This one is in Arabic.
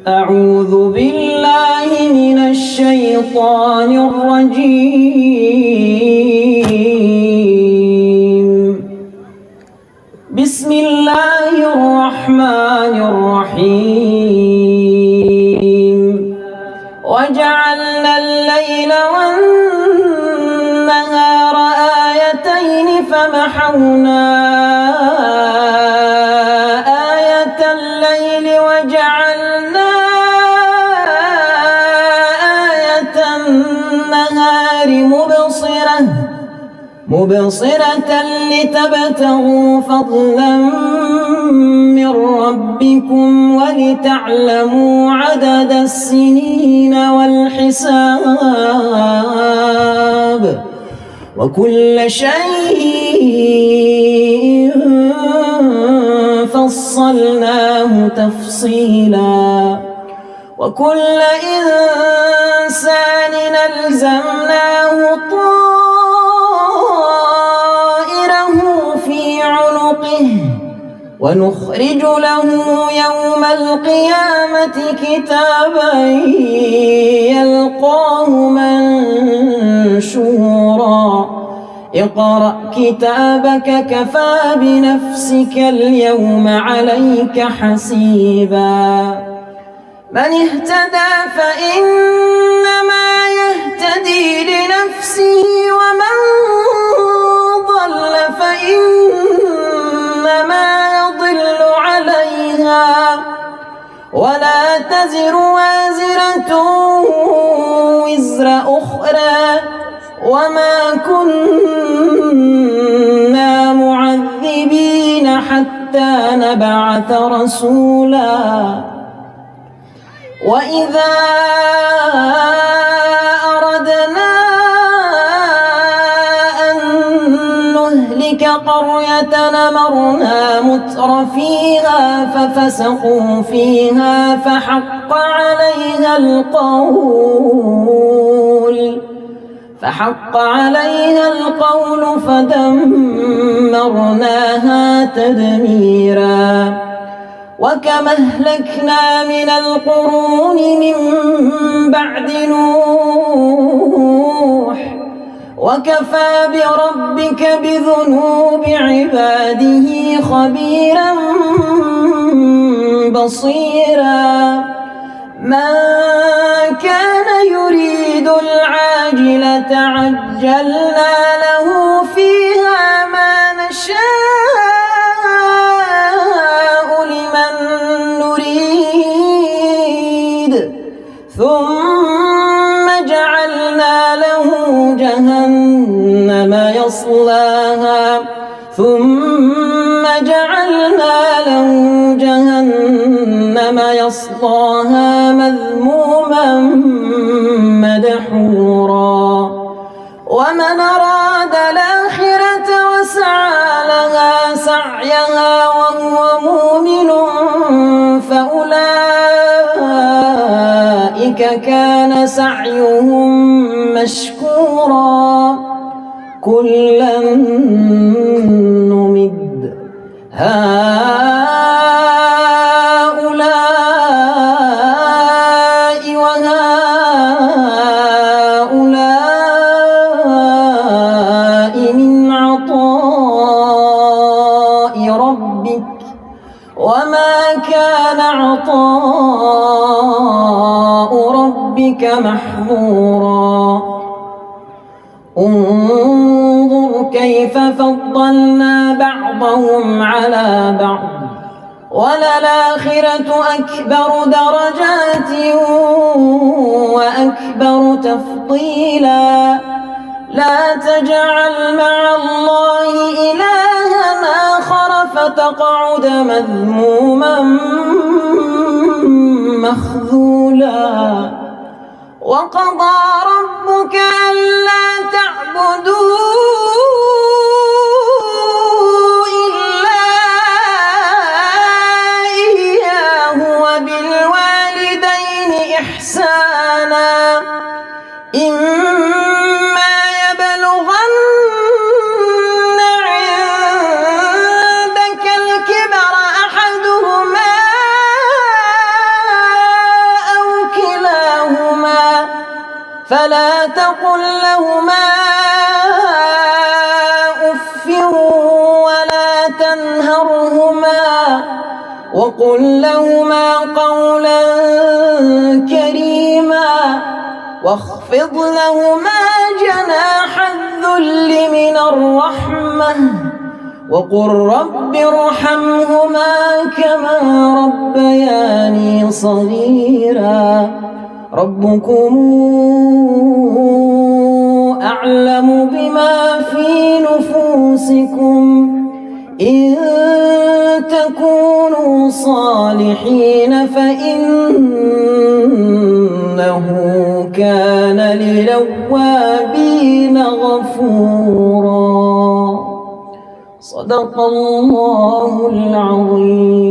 أعوذ بالله من الشيطان الرجيم. بسم الله الرحمن الرحيم. وجعلنا الليل والنهار آيتين فمحونا آية الليل وجعلنا آية النهار مبصرة لتبتغوا فضلا من ربكم ولتعلموا عدد السنين والحساب وكل شيء فصلناه تفصيلا وكل إنسان ألزمناه طائره في عنقه ونخرج له يوم القيامة كتابا يلقاه منشورا اقرأ كتابك كفى بنفسك اليوم عليك حسيبا من اهتدى فإنما يهتدي لنفسه ومن ضل فإنما يضل عليها ولا تزر وازرة وزر أخرى وما كنا معذبين حتى نبعث رسولا وإذا أردنا أن نهلك قرية أمرنا متر فيها ففسقوا فيها فحق عليها القول فدمرناها تدميرا وكم أهلكنا من القرون من بعد نوح وكفى بربك بذنوب عباده خبيرا بصيرا من كان يريد العاجلة عجلنا له فيها ما نشاء لمن نريد ثم جعلنا له جهنم يصلاها مذموما مدحورا ومن أراد الآخرة وسعى لها سعيها وهو مؤمن فأولئك كان سعيهم مشكورا كلا نمد هؤلاء وهؤلاء من عطاء ربك وما كان عطاء ربك محظورا انظر كيف فضلنا بعضهم على بعض وللآخرة أكبر درجات وأكبر تفضيلا لا تجعل مع الله إلها آخر فتقعد مذموما مخذولا وقضى ربك ألا تعبدوا إلا إياه وبالوالدين إحسانا إما يبلغن عندك الكبر أحدهما فلا تقل لهما أف ولا تنهرهما وقل لهما قولا كريما واخفض لهما جناح الذل من الرحمة وقل رب ارحمهما كما ربياني صغيرا ربكم أعلم بما في نفوسكم إن تكونوا صالحين فإنه كان للأوابين غفورا. صدق الله العظيم.